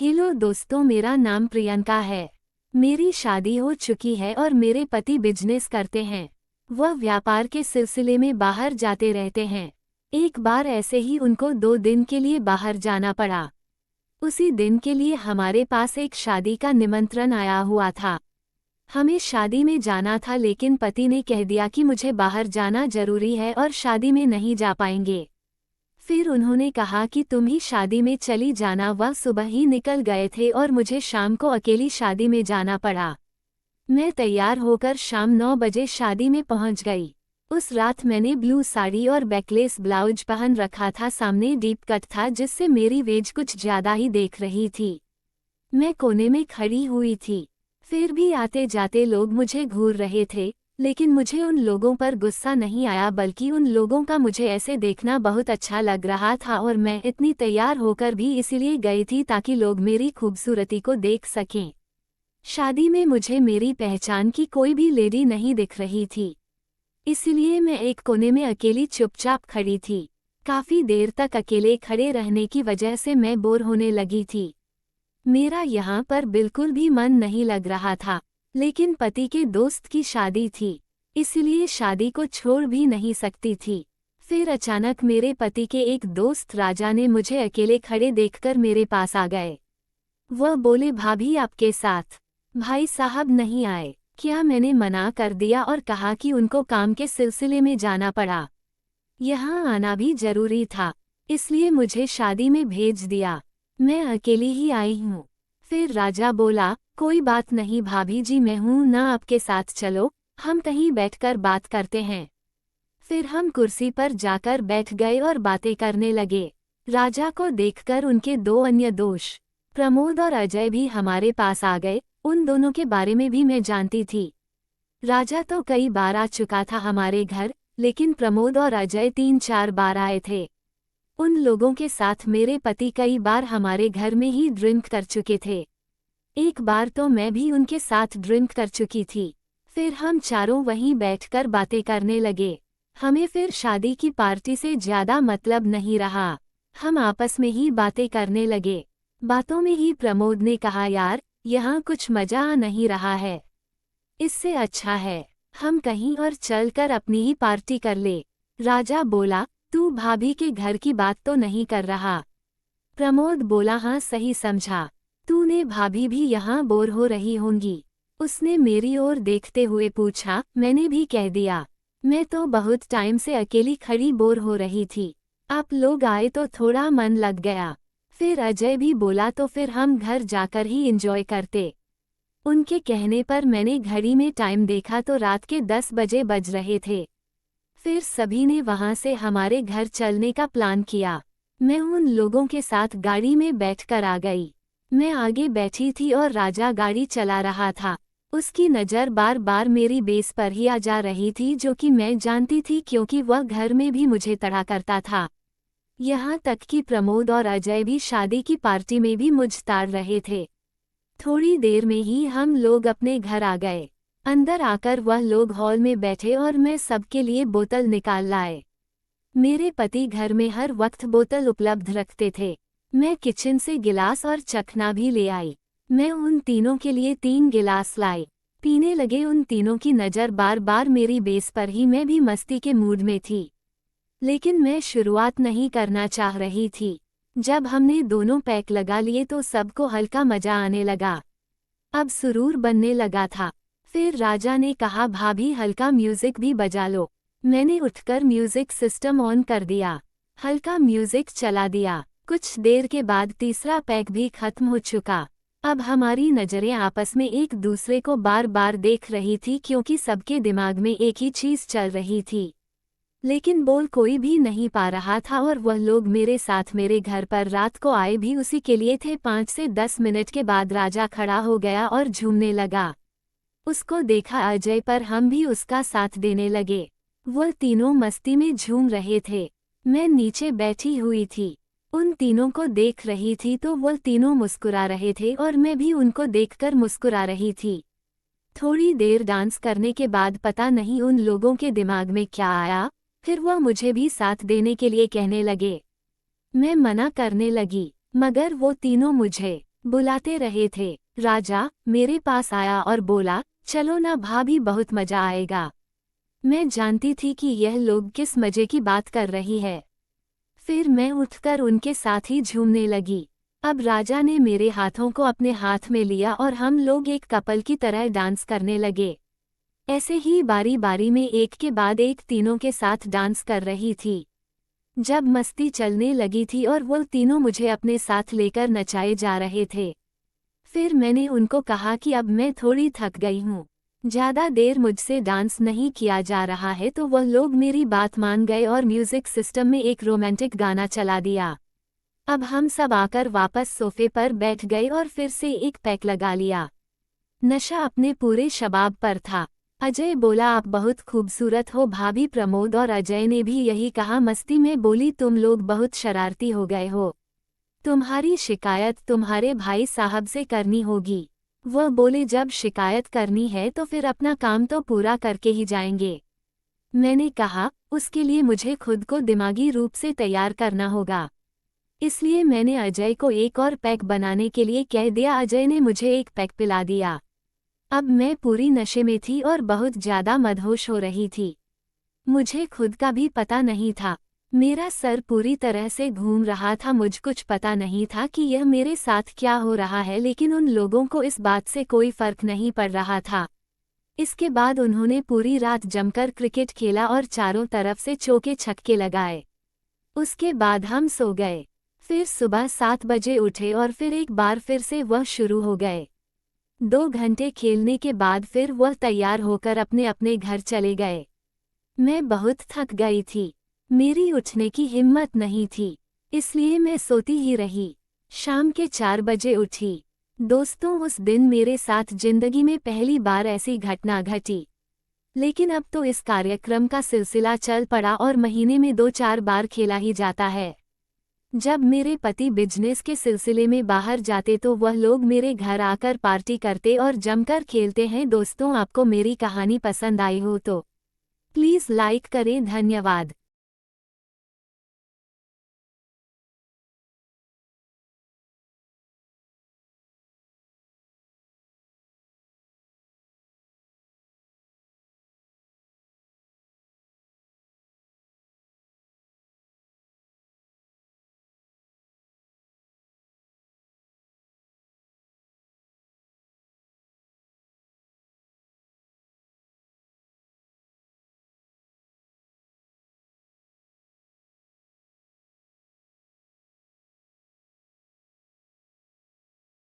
Hello दोस्तों, मेरा नाम प्रियंका है। मेरी शादी हो चुकी है और मेरे पति बिजनेस करते हैं। वह व्यापार के सिलसिले में बाहर जाते रहते हैं। एक बार ऐसे ही उनको 2 दिन के लिए बाहर जाना पड़ा। उसी दिन के लिए हमारे पास एक शादी का निमंत्रण आया हुआ था। हमें शादी में जाना था, लेकिन पति ने कह दिया कि मुझे बाहर जाना जरूरी है और शादी में नहीं जा पाएंगे। फिर उन्होंने कहा कि तुम ही शादी में चली जाना। वह सुबह ही निकल गए थे और मुझे शाम को अकेली शादी में जाना पड़ा। मैं तैयार होकर शाम 9 बजे शादी में पहुंच गई। उस रात मैंने ब्लू साड़ी और बैकलेस ब्लाउज पहन रखा था। सामने डीप कट था जिससे मेरी वेज कुछ ज्यादा ही देख रही थी। मैं कोने में खड़ी हुई थी। फिर भी आते जाते लोग मुझे घूर रहे थे, लेकिन मुझे उन लोगों पर गुस्सा नहीं आया, बल्कि उन लोगों का मुझे ऐसे देखना बहुत अच्छा लग रहा था। और मैं इतनी तैयार होकर भी इसलिए गई थी ताकि लोग मेरी खूबसूरती को देख सकें। शादी में मुझे मेरी पहचान की कोई भी लेडी नहीं दिख रही थी, इसलिए मैं एक कोने में अकेली चुपचाप खड़ी थी। काफी देर तक अकेले खड़े रहने की वजह से मैं बोर होने लगी थी। मेरा यहाँ पर बिल्कुल भी मन नहीं लग रहा था, लेकिन पति के दोस्त की शादी थी, इसलिए शादी को छोड़ भी नहीं सकती थी। फिर अचानक मेरे पति के एक दोस्त राजा ने मुझे अकेले खड़े देखकर मेरे पास आ गए। वह बोले, भाभी आपके साथ भाई साहब नहीं आए क्या? मैंने मना कर दिया और कहा कि उनको काम के सिलसिले में जाना पड़ा। यहाँ आना भी जरूरी था, इसलिए मुझे शादी में भेज दिया। मैं अकेली ही आई हूँ। फिर राजा बोला, कोई बात नहीं भाभी जी, मैं हूँ ना, आपके साथ चलो, हम कहीं बैठकर बात करते हैं। फिर हम कुर्सी पर जाकर बैठ गए और बातें करने लगे। राजा को देखकर उनके 2 अन्य दोस्त प्रमोद और अजय भी हमारे पास आ गए। उन दोनों के बारे में भी मैं जानती थी। राजा तो कई बार आ चुका था हमारे घर, लेकिन प्रमोद और अजय 3-4 बार आए थे। उन लोगों के साथ मेरे पति कई बार हमारे घर में ही ड्रिंक कर चुके थे। एक बार तो मैं भी उनके साथ ड्रिंक कर चुकी थी। फिर हम चारों वहीं बैठकर बातें करने लगे। हमें फिर शादी की पार्टी से ज्यादा मतलब नहीं रहा। हम आपस में ही बातें करने लगे। बातों में ही प्रमोद ने कहा, यार यहाँ कुछ मजा आ नहीं रहा है, इससे अच्छा है हम कहीं और चलकर अपनी ही पार्टी कर ले। राजा बोला, तू भाभी के घर की बात तो नहीं कर रहा? प्रमोद बोला, हाँ सही समझा, तूने भाभी भी यहाँ बोर हो रही होंगी। उसने मेरी ओर देखते हुए पूछा। मैंने भी कह दिया, मैं तो बहुत टाइम से अकेली खड़ी बोर हो रही थी, आप लोग आए तो थोड़ा मन लग गया। फिर अजय भी बोला, तो फिर हम घर जाकर ही एंजॉय करते। उनके कहने पर मैंने घड़ी में टाइम देखा तो रात के 10 बजे बज रहे थे। फिर सभी ने वहां से हमारे घर चलने का प्लान किया। मैं उन लोगों के साथ गाड़ी में बैठकर आ गई। मैं आगे बैठी थी और राजा गाड़ी चला रहा था। उसकी नज़र बार बार मेरी बेस पर ही आ जा रही थी, जो कि मैं जानती थी क्योंकि वह घर में भी मुझे तड़ा करता था। यहाँ तक कि प्रमोद और अजय भी शादी की पार्टी में भी मुझ ताड़ रहे थे। थोड़ी देर में ही हम लोग अपने घर आ गए। अंदर आकर वह लोग हॉल में बैठे और मैं सबके लिए बोतल निकाल लाए। मेरे पति घर में हर वक्त बोतल उपलब्ध रखते थे। मैं किचन से गिलास और चखना भी ले आई। मैं उन तीनों के लिए 3 गिलास लाई। पीने लगे। उन तीनों की नज़र बार बार मेरी बेस पर ही। मैं भी मस्ती के मूड में थी, लेकिन मैं शुरुआत नहीं करना चाह रही थी। जब हमने दोनों पैक लगा लिए तो सबको हल्का मजा आने लगा। अब सुरूर बनने लगा था। फिर राजा ने कहा, भाभी हल्का म्यूजिक भी बजा लो। मैंने उठकर म्यूजिक सिस्टम ऑन कर दिया, हल्का म्यूजिक चला दिया। कुछ देर के बाद तीसरा पैक भी खत्म हो चुका। अब हमारी नज़रें आपस में एक दूसरे को बार बार देख रही थी, क्योंकि सबके दिमाग में एक ही चीज़ चल रही थी, लेकिन बोल कोई भी नहीं पा रहा था। और वह लोग मेरे साथ मेरे घर पर रात को आए भी उसी के लिए थे। 5 से 10 मिनट के बाद राजा खड़ा हो गया और झूमने लगा। उसको देखा अजय पर हम भी उसका साथ देने लगे। वह तीनों मस्ती में झूम रहे थे। मैं नीचे बैठी हुई थी, उन तीनों को देख रही थी, तो वह तीनों मुस्कुरा रहे थे और मैं भी उनको देखकर मुस्कुरा रही थी। थोड़ी देर डांस करने के बाद पता नहीं उन लोगों के दिमाग में क्या आया, फिर वह मुझे भी साथ देने के लिए कहने लगे। मैं मना करने लगी, मगर वो तीनों मुझे बुलाते रहे थे। राजा मेरे पास आया और बोला, चलो ना भाभी, बहुत मजा आएगा। मैं जानती थी कि यह लोग किस मजे की बात कर रही है। फिर मैं उठकर उनके साथ ही झूमने लगी। अब राजा ने मेरे हाथों को अपने हाथ में लिया और हम लोग एक कपल की तरह डांस करने लगे। ऐसे ही बारी बारी में एक के बाद एक तीनों के साथ डांस कर रही थी। जब मस्ती चलने लगी थी और वो तीनों मुझे अपने साथ लेकर नचाए जा रहे थे, फिर मैंने उनको कहा कि अब मैं थोड़ी थक गई हूँ, ज़्यादा देर मुझसे डांस नहीं किया जा रहा है, तो वह लोग मेरी बात मान गए और म्यूजिक सिस्टम में एक रोमांटिक गाना चला दिया। अब हम सब आकर वापस सोफे पर बैठ गए और फिर से एक पैक लगा लिया। नशा अपने पूरे शबाब पर था। अजय बोला, आप बहुत खूबसूरत हो भाभी। प्रमोद और अजय ने भी यही कहा। मस्ती में बोली, तुम लोग बहुत शरारती हो गए हो, तुम्हारी शिकायत तुम्हारे भाई साहब से करनी होगी। वह बोले, जब शिकायत करनी है तो फिर अपना काम तो पूरा करके ही जाएंगे। मैंने कहा, उसके लिए मुझे खुद को दिमागी रूप से तैयार करना होगा, इसलिए मैंने अजय को एक और पैक बनाने के लिए कह दिया। अजय ने मुझे एक पैक पिला दिया। अब मैं पूरी नशे में थी और बहुत ज़्यादा मदहोश हो रही थी। मुझे खुद का भी पता नहीं था। मेरा सर पूरी तरह से घूम रहा था। मुझ कुछ पता नहीं था कि यह मेरे साथ क्या हो रहा है, लेकिन उन लोगों को इस बात से कोई फर्क नहीं पड़ रहा था। इसके बाद उन्होंने पूरी रात जमकर क्रिकेट खेला और चारों तरफ से चौके छक्के लगाए। उसके बाद हम सो गए। फिर सुबह 7 बजे उठे और फिर एक बार फिर से वह शुरू हो गए। 2 घंटे खेलने के बाद फिर वह तैयार होकर अपने अपने घर चले गए। मैं बहुत थक गई थी, मेरी उठने की हिम्मत नहीं थी, इसलिए मैं सोती ही रही। शाम के 4 बजे उठी। दोस्तों, उस दिन मेरे साथ जिंदगी में पहली बार ऐसी घटना घटी। लेकिन अब तो इस कार्यक्रम का सिलसिला चल पड़ा और महीने में 2-4 बार खेला ही जाता है। जब मेरे पति बिजनेस के सिलसिले में बाहर जाते तो वह लोग मेरे घर आकर पार्टी करते और जमकर खेलते हैं। दोस्तों, आपको मेरी कहानी पसंद आई हो तो प्लीज़ लाइक करें। धन्यवाद।